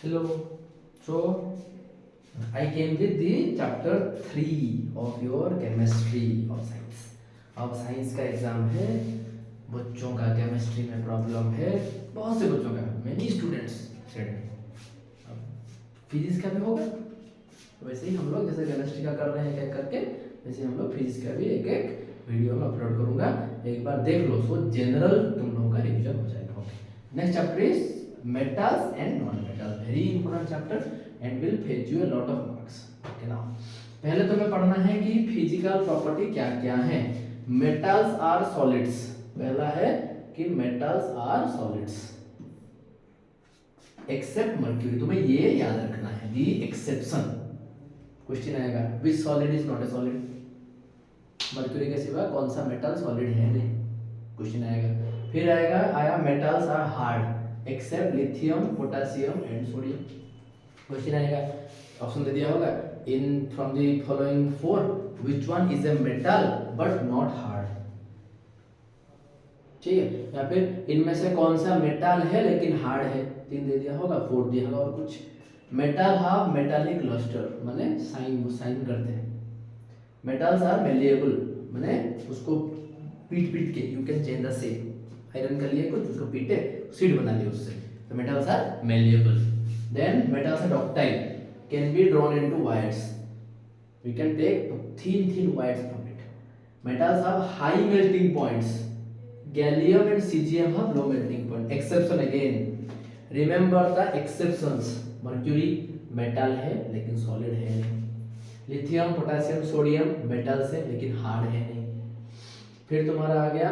Hello. So I came with the chapter 3 of your chemistry or science. अब science का exam है, बच्चों का केमिस्ट्री में प्रॉब्लम है, बहुत से बच्चों का, मेनी स्टूडेंट्स सेड में। अब फिजिक्स का भी होगा, वैसे ही हम लोग जैसे केमिस्ट्री का कर रहे हैं एक एक करके, वैसे हम लोग फिजिक्स का भी एक एक वीडियो में अपलोड करूंगा, एक बार देख लो। सो जनरल तुम लोगों का रिवीजन हो जाएगा। Next chapter is metals and non-metals, very important chapter and will fetch you a lot of marks. Okay, now पहले तुम्हें पढ़ना है कि फिजिकल प्रॉपर्टी क्या क्या है। मेटल्स आर सॉलिड्स, पहला है कि metals are solids except mercury, तुम्हें ये याद रखना है। दी एक्सेप्शन क्वेश्चन आएगा, which solid is not a solid, mercury के सिवा कौन सा मेटल सॉलिड है नहीं, क्वेश्चन आएगा। फिर आया metals are hard except lithium, potassium and sodium, question आएगा। ऑप्शन दे दिया होगा, in from the following four which one is a metal but not hard, ठीक है। या फिर इनमें से कौन सा मेटल है लेकिन हार्ड है, तीन दे दिया होगा, फोर दिया होगा और कुछ। मेटल हैव मेटालिक लस्टर, माने साइन, वो साइन करते हैं। मेटल्स आर मेलिएबल, माने उसको पीट पीट के you can change the shape, iron कर लिए कुछ, उसको पीटे सीड बना लिए उससे, तो metals are malleable. Then metals are ductile, can be drawn into wires, we can take thin wires from it. Metals have high melting points, gallium and cesium have low melting point. Exception again, remember the exceptions. mercury metal है लेकिन solid है नहीं, lithium, potassium, sodium metals है लेकिन hard है नहीं। फिर तुम्हारा आ गया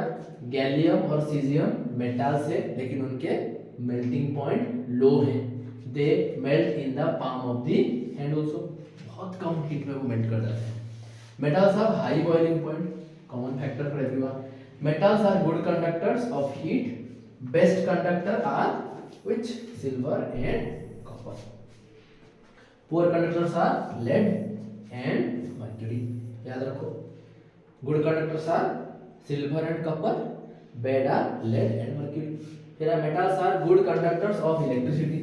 गैलियम और सीजियम मेटल्स है लेकिन उनके मेल्टिंग पॉइंट लो है, they melt in the palm of the hand also, बहुत कम हीट में वो मेल्ट कर जाते हैं। Metals have high boiling point, common factor for everyone. Metals are good conductors of heat, best conductor are which, silver and copper. Poor conductors are lead and mercury, याद रखो। Good conductors are silver and copper, bad are lead and mercury. Here metals are good conductors of electricity,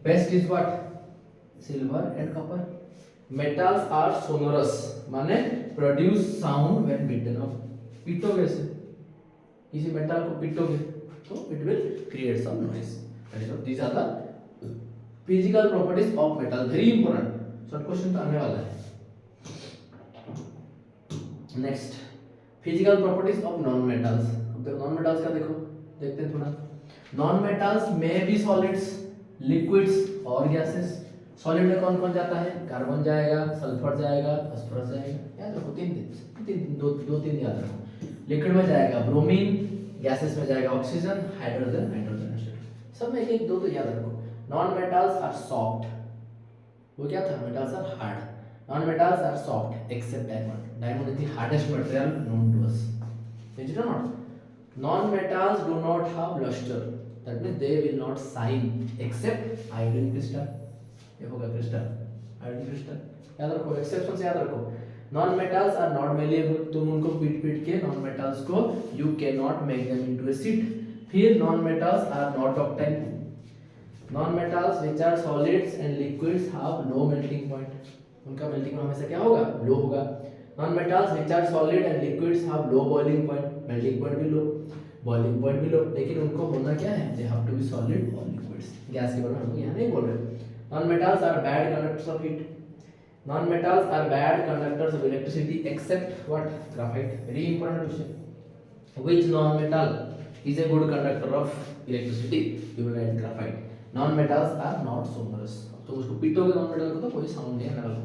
best is what, silver and copper. Metals are sonorous, माने produce sound when beaten up, पीटोगे से किसी metal को पीटोगे तो it will create some noise. These are the physical properties of metal, very important. Short question तो आने वाला है। Next physical properties of non metals. Non metals का देखो, देखते हैं थोड़ा। नॉन मेटल्स में भी सॉलिड्स, लिक्विड्स और गैसेस। सॉलिड में कौन कौन जाता है, कार्बन जाएगा, सल्फर जाएगा, फास्फोरस जाएगा, याद रखो। दो तीन याद रखो। लिक्विड में जाएगा ब्रोमीन, गैसेस में जाएगा ऑक्सीजन, हाइड्रोजन, सब में एक दो तो याद रखो। नॉन मेटल्स आर सॉफ्ट, वो क्या था, metals are hard. Non metals are soft except diamond, diamond is the hardest material known to us, is it or not? Non-metals do not have luster, that means they will not shine except iodine crystal, ये होगा crystal, iodine crystal, याद रखो। Exception से याद रखो। Non metals are not malleable, तुम उनको पीट पीट के नॉन मेटल्स को you can not make them into a sheet. फिर non metals are not ductile, non metals which are solids and liquids have low melting point, उनका melting point हमेशा क्या होगा, लो होगा। Non-metals which are solid and liquids have low boiling point, melting point भी लो, boiling point भी लो, लेकिन उनको होना क्या है, they have to be solid or liquids। Gas के बारे में हम लोग यहाँ नहीं बोल रहे। Non-metals are bad conductors of heat, non-metals are bad conductors of electricity except what, graphite, very important question। Which non-metal is a good conductor of electricity, you will write graphite। Non-metals are not sonorous, तो उसको पीटोगे non metal को तो कोई sound नहीं आने वाला,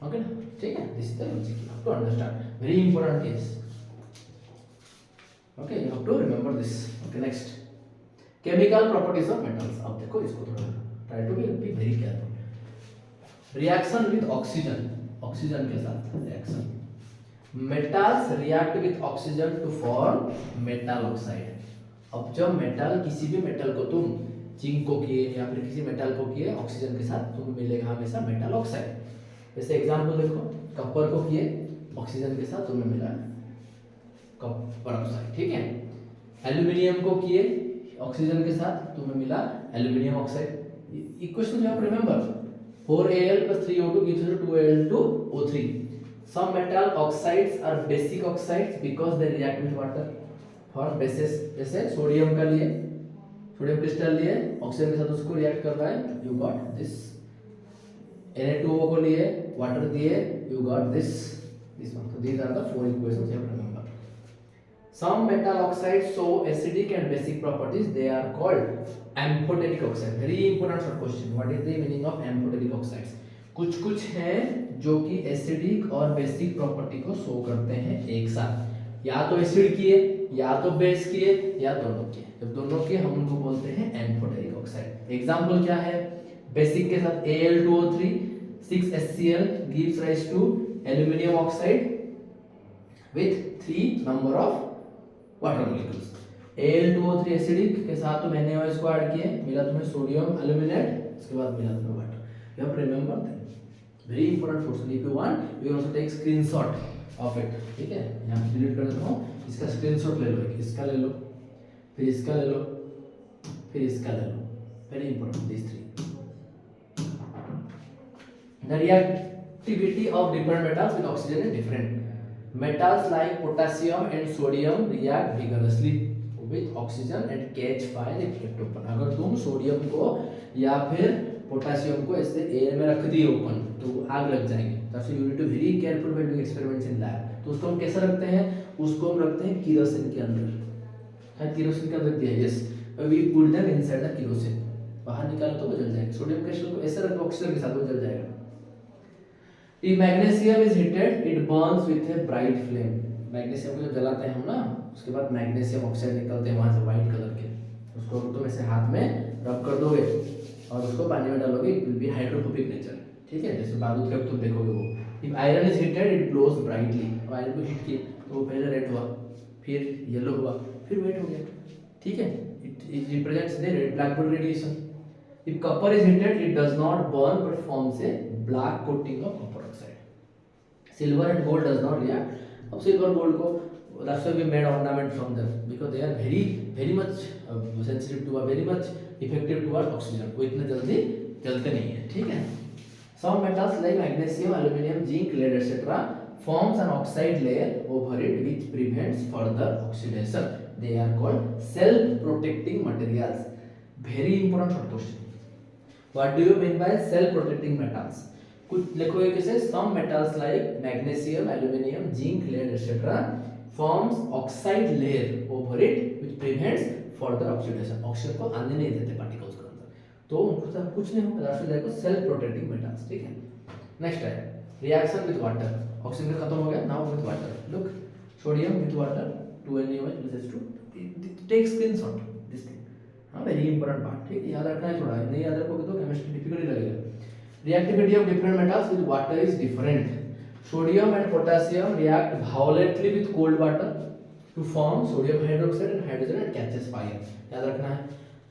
okay ना, ठीक है। This is the logic, you have to understand, very important is, okay, you have to remember this. Okay, next chemical properties of metals. अब देखो इसको थोड़ा try to be very careful. Reaction with oxygen, oxygen के साथ reaction, metals react with oxygen to form metal oxide. अब जब metal, किसी भी मेटल को तुम जिंक को किए या फिर किसी मेटल को किए ऑक्सीजन के साथ, तुम्हें मिलेगा हमेशा मेटल ऑक्साइड। जैसे एग्जांपल देखो, कॉपर को किए ऑक्सीजन के साथ, तुम्हें मिला कॉपर ऑक्साइड, ठीक है। एल्यूमिनियम को किए ऑक्सीजन के साथ, तुम्हें मिला aluminium oxide. Equation you have to remember. 4Al plus 3O2 gives you 2Al2O3. Some metal oxides are basic oxides because they react with water. For bases जैसे सोडियम का लिए सोडियम क्रिस्टल लिए ऑक्सीजन के साथ उसको रिएक्ट कर रहा है, यू गॉट दिस. Na2O को लिए वाटर दिए, you got this one. So these are the four equations you have to remember. Some metal oxides show acidic and basic properties. They are called amphoteric oxide. Very important short question. What is the meaning of amphoteric oxides? कुछ हैं जो कि acidic और basic property को show करते हैं एक साथ. या तो एसिड किए, या तो बेस किए, या दोनों किए. जब दोनों किए हम उनको बोलते हैं एम्फोटेरिक ऑक्साइड. एग्जांपल क्या है? बेसिक के साथ Al2O3 6HCl gives rise to aluminium oxide with 3 number of water molecules. Al2O3 acidic के साथ तुम NaOH को ऐड किए, मिला तुम्हें सोडियम एल्यूमिनेट, उसके बाद मिला तुम्हें water. You have to remember that. Very important question. If you want you can also take screenshot of it. ठीक है, यहां पे डिलीट कर देता हूं. इसका स्क्रीनशॉट ले लो, इसका ले लो, फिर इसका ले लो, फिर इसका ले लो. Very important this three. The reactivity of different metals with oxygen is different. Metals like potassium and sodium react vigorously with oxygen and catch fire if kept open. अगर तुम सोडियम को या फिर पोटेशियम को ऐसे एयर में रख दिए ओपन तो आग लग जाएगी. That's why you need to very careful when doing experiments in lab. तो उसको हम कैसे रखते हैं? उसको हम रखते हैं केरोसिन के अंदर. है केरोसिन के अंदर दिया है. Yes, we put them inside the kerosene. बाहर निकालो तो वो जल जाएगा. सोडियम क्रिस्टल को ऐसे रखो ऑक्सीजन के साथ, वो जल जाएगा. If magnesium is heated, it burns with a bright flame. Magnesium को जब जलाते हैं हम ना, उसके बाद मैग्नीशियम ऑक्साइड निकलते हैं वहां से व्हाइट कलर के. उसको तुम ऐसे हाथ में रब कर दोगे और उसको पानी में डालोगे, it will be hydrophobic nature. ठीक है, जैसे बारूद का तुम देखोगे वो. If iron is heated, it glows brightly. अब आयरन को हीट किए तो वो पहले रेड हुआ, फिर येलो हुआ, फिर व्हाइट हो गया. ठीक है, it represents the red blackbody radiation. If copper is heated, it does not burn but forms a black coating of copper oxide. Silver and gold does not react. अब silver gold को that's why we made ornament from them because they are very much sensitive to, very much effective towards oxygen. वो इतने जल्दी जलते नहीं है. ठीक है. Some metals like magnesium, aluminum, zinc, lead, etc. forms an oxide layer over it which prevents further oxidation. They are called self-protecting materials. Very important short question. What do you mean by self-protecting metals? कुछ लिखोगे कैसे? Some metals like magnesium, aluminum, zinc, lead, etc. forms oxide layer over it which prevents further oxidation. Oxygen को आने नहीं देते particles के अंदर, तो उनको सब कुछ नहीं होगा. That's why self protecting metals. ठीक है. नेक्स्ट है रिएक्शन विद वाटर. ऑक्सीजन खत्म हो गया, now with water. Look, sodium with water 2NaOH plus H2. Take screenshot this thing. हाँ, वेरी इंपॉर्टेंट पार्ट. ठीक है, याद रखना है. थोड़ा नहीं याद रखोगे तो केमिस्ट्री डिफिकल्ट लगेगा. Reactivity of different metals with water is different. Sodium and potassium react violently with cold water to form sodium hydroxide and hydrogen and catches fire. याद रखना है.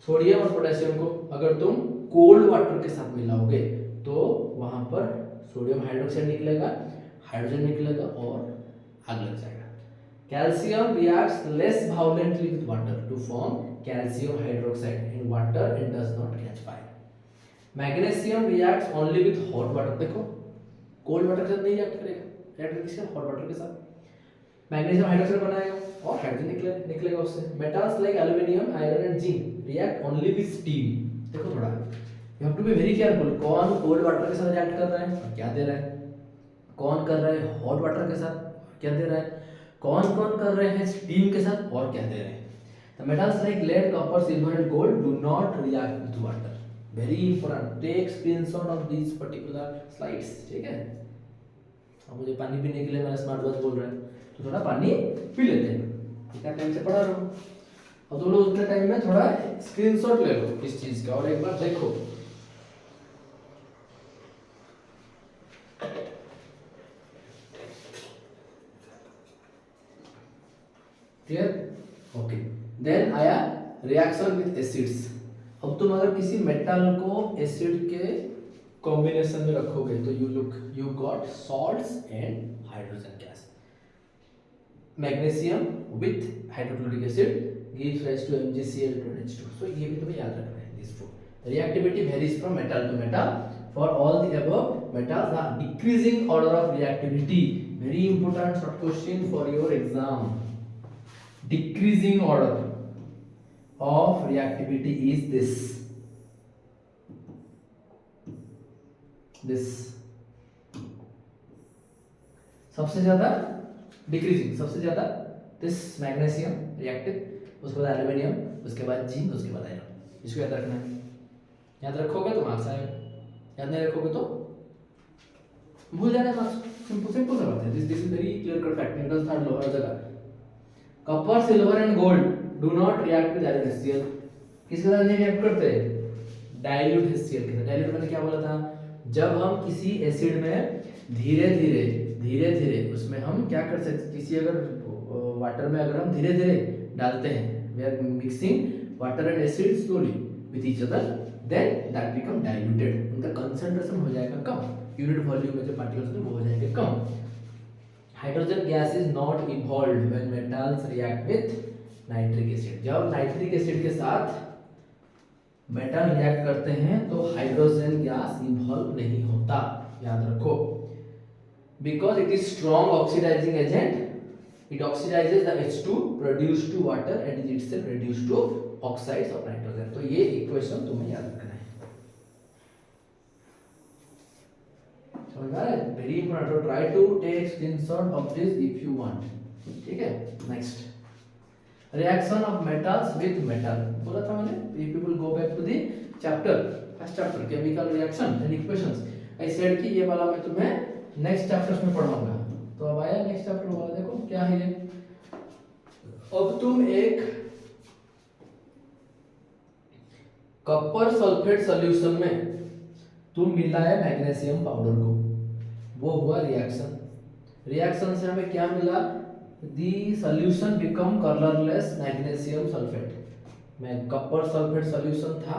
सोडियम और पोटेशियम को अगर तुम कोल्ड वाटर के साथ मिलाओगे तो वहां पर सोडियम हाइड्रोक्साइड निकलेगा, हाइड्रोजन निकलेगा और आग लग जाएगा. Calcium reacts less violently with water to form calcium hydroxide in water and does not catch fire. Magnesium reacts only with hot water. देखो, कोल्ड वाटर के साथ नहीं रिएक्ट करेगा, रिएक्ट किसके साथ? हॉट वाटर के साथ. मैग्नीशियम हाइड्रोक्साइड बनाएगा और हाइड्रोजन निकलेगा उससे. Metals like aluminium, iron and zinc react only with steam. देखो थोड़ा, you have to be very careful. कौन कोल्ड वाटर के साथ रिएक्ट कर रहा है और क्या दे रहा है, कौन कर रहा है हॉट वाटर के साथ क्या दे रहा है, कौन कौन कर रहे हैं स्टीम के साथ और क्या दे रहे हैं. The metals like lead, copper, silver and gold do not react with water. Very important. Take screenshot of this particular slides. ठीक है. अब मुझे पानी पीने के लिए मेरा स्मार्ट वॉच बोल रहा है तो थोड़ा पानी पी लेते हैं. इतना टाइम से पढ़ा रहा हूँ और तुम लोग उतने टाइम में थोड़ा स्क्रीनशॉट ले लो इस चीज का और एक बार देखो. क्लियर? ओके. देन आया रिएक्शन विद एसिड्स. अब तुम अगर किसी मेटल को एसिड के कॉम्बिनेशन में रखोगे तो you got salts and hydrogen gas. Magnesium with hydrochloric acid gives rise to MgCl2H2. So ये भी तुम्हें याद रखना है. This for Reactivity varies from metal to metal. For all the above metals, the decreasing order of reactivity. Very important short question for your exam. Decreasing order of reactivity is this. सबसे ज्यादा decreasing, सबसे ज्यादा this magnesium reactive, उसके बाद aluminium, उसके बाद zinc, उसके बाद आयरन। इसको याद रखना है। याद रखोगे तो मार्क्स आएगा, याद नहीं रखोगे तो भूल जाना मार्क्स। सिंपल सिंपल सा बात है। This is very clear cut fact. Newton third law हर जगह। Copper, silver and gold do not react with iron HCl। किसके साथ नहीं रिएक्ट करते? डाइल्यूट HCl के साथ। डाइल्यूट मैंने क्या बोला था? जब हम किसी एसिड में धीरे धीरे उसमें हम क्या कर सकते, किसी अगर वाटर में अगर हम धीरे धीरे डालते हैं, we are mixing water and acid slowly with each other, then that become diluted. उनका कंसंट्रेशन हो जाएगा कम, यूनिट वॉल्यूम में जो पार्टिकल्स हैं वो हो जाएंगे कम। Hydrogen gas is not evolved when metals react with nitric acid. जब नाइट्रिक एसिड के साथ मेटल रिएक्ट करते हैं तो हाइड्रोजन गैस इवॉल्व नहीं होता, याद रखो। Because it is strong oxidizing agent, it oxidizes the H2 produced to water and is itself reduced to oxides of nitrogen। तो ये इक्वेशन तुम्हें याद रखना है। समझ में आ रहा है? Very important. तो try to take screenshot of this if you want. ठीक है, next reaction of metals with metal बोला था मैंने। If you will go back to the chapter, first chapter chemical reaction and equations, I said कि ये वाला मैं तुम्हें नेक्स्ट चैप्टर्स में पढ़ाऊंगा। तो अब आया नेक्स्ट चैप्टर वाला, देखो क्या है ये। अब तुम एक कॉपर सल्फेट सॉल्यूशन में तुम मिलाए मैग्नीशियम पाउडर को, वो हुआ रिएक्शन। रिएक्शन से हमें क्या मिला? दी solution become colourless magnesium sulphate. मैं कॉपर सल्फेट सॉल्यूशन था,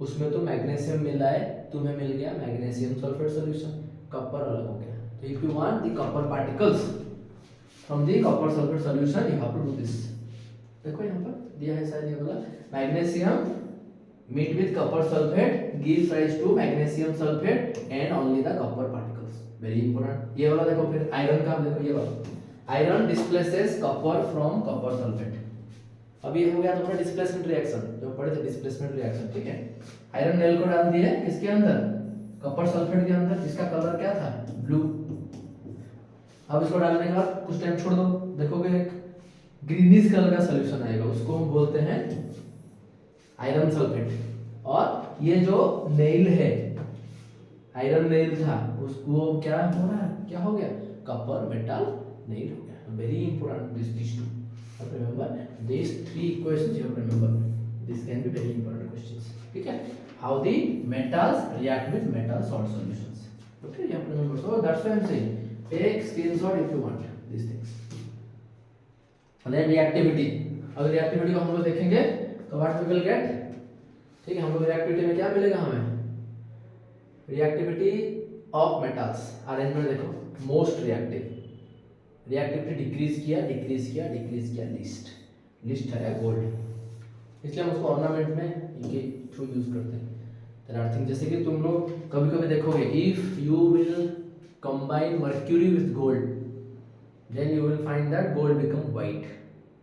उसमें तो मैग्नीशियम मिलाए, तुम्हें मिल गया मैग्नीशियम सल्फेट सॉल्यूशन। कॉपर अलग हो गया। तो if you want the copper particles from the copper sulphate solution you have to do this. देखो यहाँ पर दिया है शायद ये वाला, magnesium meet with copper sulphate gives rise to magnesium sulphate and only the copper particles. Very important. ये वाला देखो, फिर आयरन का देखो, ये वाला iron displaces copper from copper sulphate. अब ये हो गया तुम्हारा डिस्प्लेसमेंट रिएक्शन, जो पढ़े थे डिस्प्लेसमेंट रिएक्शन। ठीक है, आयरन नेल को डाल दिए किसके अंदर? कॉपर सल्फेट के अंदर, जिसका कलर क्या था? ब्लू। अब इसको डालने के बाद कुछ टाइम छोड़ दो, देखोगे एक ग्रीनिश कलर का सॉल्यूशन आएगा, उसको हम बोलते हैं आयरन सल्फेट। और ये जो नेल है, आयरन नेल था, उसको क्या हो रहा है? क्या हो गया? कॉपर मेटल नेल हो गया। Very important this too. Remember these three equations you have to remember. This can be very important questions. ठीक है, how the metals react with metal salt solutions. Okay, you have to remember. So that's why I'm saying take screenshot if you want these things. And then reactivity. अगर reactivity को हम लोग देखेंगे तो what we will get? ठीक है, हम लोग reactivity में क्या मिलेगा हमें? Reactivity of metals arrangement देखो, most reactive, reactivity डिक्रीज किया लिस्ट है गोल्ड, इसलिए हम उसको ऑर्नामेंट में इनके थ्रू यूज करते हैं। देयर आर थिंग्स, जैसे कि तुम लोग कभी कभी देखोगे, if you will combine mercury with gold then you will find that gold become white,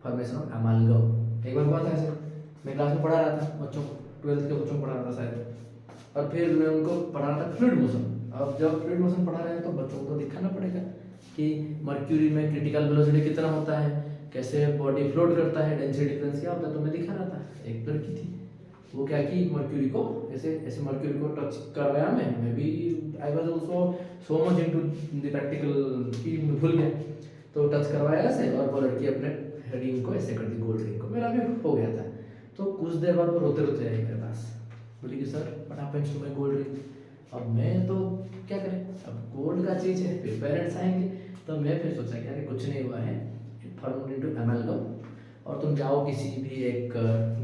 formation of amalgam. एक बार हुआ था ऐसे, मैं क्लास में पढ़ा रहा था बच्चों को, 12th के बच्चों को पढ़ा रहा था शायद, और फिर मैं उनको पढ़ा रहा था फ्लूइड मोशन। अब जब फ्लूइड मोशन पढ़ा रहे हैं तो बच्चों को दिखाना पड़ेगा कि मर्क्यूरी में क्रिटिकल वेलोसिटी कितना होता है, कैसे बॉडी फ्लोट करता है, डेंसिटी डिफरेंस क्या होता है। तो मैं दिखा रहा था, एक लड़की थी, वो क्या की मर्क्यूरी को ऐसे ऐसे मर्क्यूरी को टच करवाया, मैं भी I was also so much into the practical कि मैं भूल गया, तो टच करवाया ऐसे, और वो लड़की अपने रिंग को ऐसे कर दी, गोल्ड रिंग को। मेरा भी हो गया था। तो कुछ देर बाद वो रोते रोते आई मेरे पास, बोली कि sir what happens to my gold ring. अब मैं तो क्या करें, अब गोल्ड का चीज़ है, फिर पेरेंट्स आएंगे, तो मैं फिर सोचा क्या कि कुछ नहीं हुआ है, फॉर्म इनटू एमालगम। और तुम जाओ किसी भी एक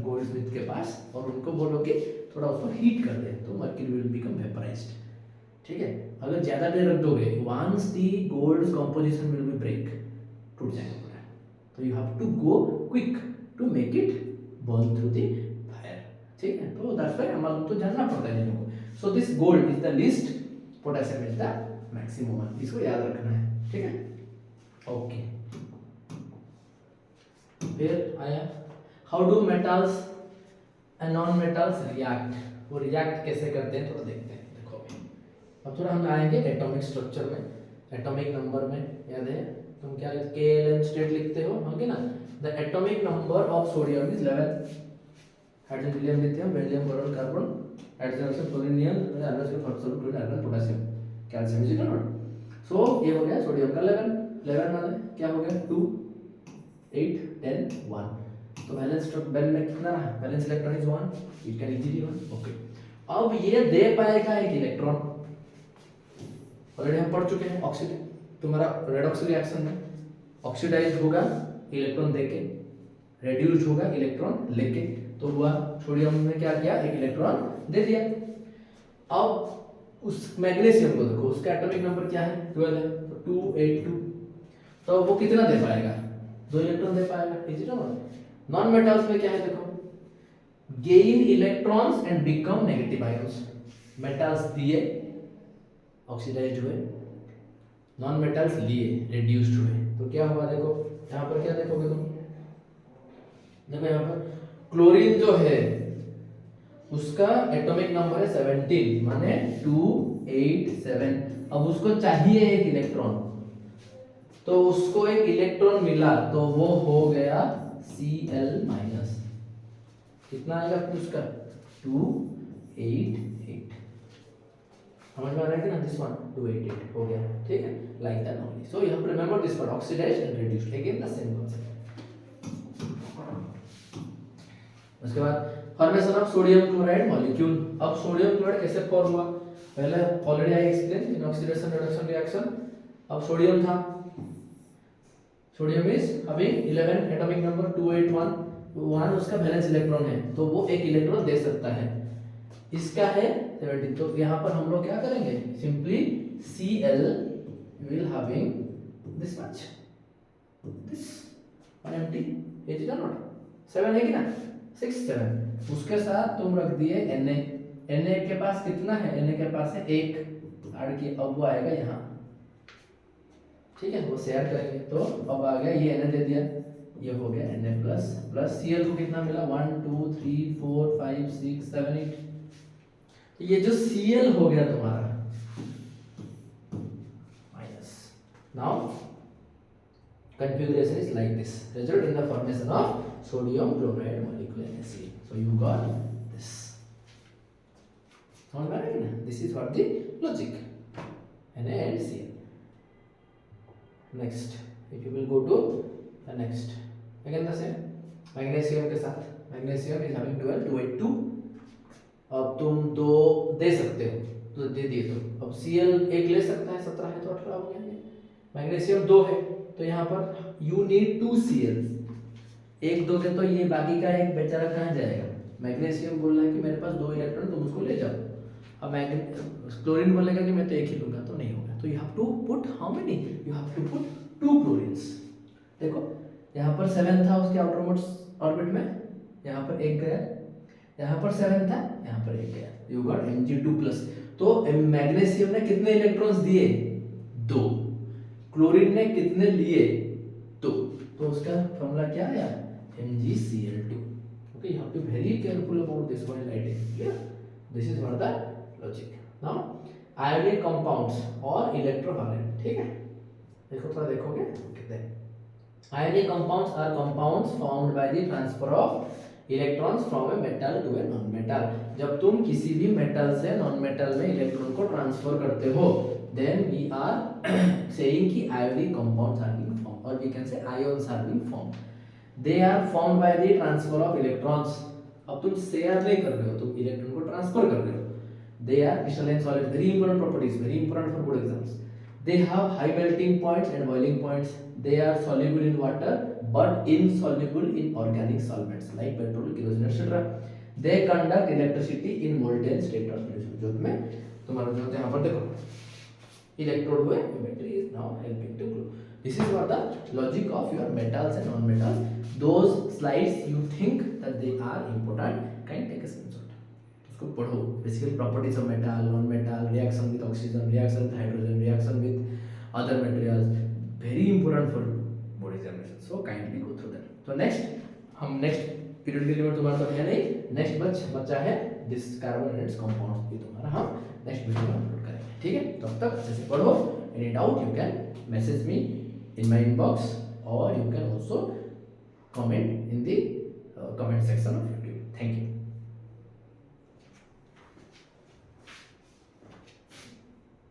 गोल्ड स्मिथ के पास और उनको बोलो कि थोड़ा उसको हीट कर दे, तो मर्क्यूरी विल बिकम वेपराइज्ड। ठीक है, अगर ज़्यादा देर रख दोगे, once the gold composition will be break, टूट जाएगा पूरा। तो you have to go quick to make it burn through the fire. ठीक है, तो दैट्स व्हाई हमारे तो जानना पड़ता है चीजों को। So this gold is the least, potassium is the maximum one, इसको याद रखना है, ठीक है। ओके, फिर आया how do metals and non metals react, वो रिएक्ट कैसे करते हैं थोड़ा देखते हैं। देखो अब थोड़ा हम आएंगे एटॉमिक स्ट्रक्चर में, एटॉमिक नंबर में। याद है तुम क्या KLM स्टेट लिखते हो होंगे ना, the atomic number of sodium is 11, hydrogen helium lithium beryllium boron carbon hydrogen oxide fluorine neon iron phosphorus chlorine iron potassium calcium is equal to, so ये हो गया सोडियम का 11 वाला क्या हो गया 2 8 10 1, तो बैलेंस बेल में कितना है, balance electron is 1, it can easily 1। Okay, अब ये दे पाएगा एक इलेक्ट्रॉन, ऑलरेडी हम पढ़ चुके हैं ऑक्सीडेशन, तुम्हारा रेडॉक्स रिएक्शन में ऑक्सीडाइज होगा इलेक्ट्रॉन देके, रेड्यूस्ड होगा इलेक्ट्रॉन लेके, तो हुआ सोडियम में क्या किया एक इलेक्ट्रॉन दे दिया। अब उस मैग्नीशियम को देखो, उसका एटॉमिक नंबर क्या है 12 है, तो 282, तो वो कितना दे पाएगा 2 इलेक्ट्रॉन दे पाएगा, is it not. Non metals में क्या है देखो, gain electrons and become negative ions, metals दिए ऑक्सीडाइज्ड हुए, नॉन मेटल्स लिए रिड्यूस्ड हुए, तो क्या हुआ देखो यहाँ पर क्या देखोगे तुम, देखो यहाँ पर क्लोरीन जो है उसका एटॉमिक नंबर है 17 माने 287, अब उसको चाहिए एक इलेक्ट्रॉन, तो उसको एक इलेक्ट्रॉन मिला तो वो हो गया Cl माइनस, कितना आएगा फिर उसका 288, समझ में आ रहा है कि ना, दिस वन 288 हो गया, ठीक है, like that only. So you have to remember this word oxidised and reduced, again the same concept. उसके बाद formation of sodium chloride molecule, अब सोडियम क्लोराइड कैसे फॉर्म हुआ, पहले already I explain in oxidation reduction reaction. अब sodium था, sodium is having 11 atomic number 281, 1 उसका valence electron है, तो वो एक इलेक्ट्रॉन दे सकता है, इसका है 17, तो यहाँ पर हम लोग क्या करेंगे simply Cl will having this much, this one empty, is it or not, 7 है कि ना 6 7, उसके साथ तुम रख दिए Na के पास कितना है, Na के पास है 1 ऐड किया, अब वो आएगा यहाँ, ठीक है, वो शेयर करेंगे, तो अब आ गया ये Na दे दिया, ये हो गया Na प्लस प्लस Cl को कितना मिला 1 2 3 4 5 6 7 8, ये जो Cl हो गया तुम्हारा minus, now configuration is like this, result in the formation of sodium chloride molecule NaCl, so you got this, समझ में आ रहा है ना, this is what the logic Na and Cl। next if you will go to the next, again the same magnesium के साथ, magnesium is having 12 282, अब तुम दो दे सकते हो तो दे दिए, तो अब Cl एक ले सकता है 17 है तो 18 हो गया, मैग्नीशियम 2 है तो यहाँ पर यू नीड 2 Cl, एक दोगे तो ये बाकी का एक बेचारा कहाँ जाएगा, मैग्नीशियम बोल रहा है कि मेरे पास 2 इलेक्ट्रॉन तुम उसको ले जाओ, अब क्लोरीन बोलेगा कि मैं तो एक ही लूंगा, तो नहीं होगा, तो you have to put how many, you have to put 2 chlorines. देखो यहाँ पर 7 था उसके आउटरमोस्ट ऑर्बिट में, यहाँ पर एक गया, यहाँ पर 7 था, यहाँ पर एक गया, यू गॉट Mg2+, तो मैग्नीशियम ने कितने इलेक्ट्रॉन्स दिए 2, क्लोरीन ने कितने लिए 2, तो उसका फॉर्मूला क्या आया MgCl2। Okay, you have to very careful about this one writing, clear, this is what the logic. Now ionic compounds और इलेक्ट्रोवैलेंट, ठीक है, देखो थोड़ा देखोगे कितने ionic compounds are compounds formed by the transfer of electrons from a metal to a non metal, जब तुम किसी भी मेटल से नॉन मेटल में इलेक्ट्रॉन को ट्रांसफर करते हो, then we are saying कि ionic compounds are being formed, or we can say ions are being formed, they are formed by the transfer of electrons। अब तुम शेयर नहीं कर रहे हो, तुम इलेक्ट्रॉन को ट्रांसफर कर रहे हो, they are crystalline solid, very important properties, very important for board exams, they have high melting points and boiling points, they are soluble in water but insoluble in organic solvents like petrol, kerosene etc, they conduct electricity in molten state or solution, जो में तुम्हारा जो यहाँ पर देखो electrode हुए, battery is now helping to glow, this is what the logic of your metals and non-metals, those slides you think that they are important, fine, take a screenshot, उसको पढ़ो। Basically properties of metal, non metal, reaction with oxygen, reaction with hydrogen, reaction with other materials, very important for board examination, so kindly go through that. तो next हम next period के लिए तुम्हारा तो है नहीं, नेक्स्ट बच्चा है this carbon and its compounds, ये तुम्हारा हम नेक्स्ट वीडियो में अपलोड करेंगे, ठीक है। तब तक अच्छे से पढ़ो, any doubt you can message me in my inbox और you can also comment in the comment section of YouTube. Thank you.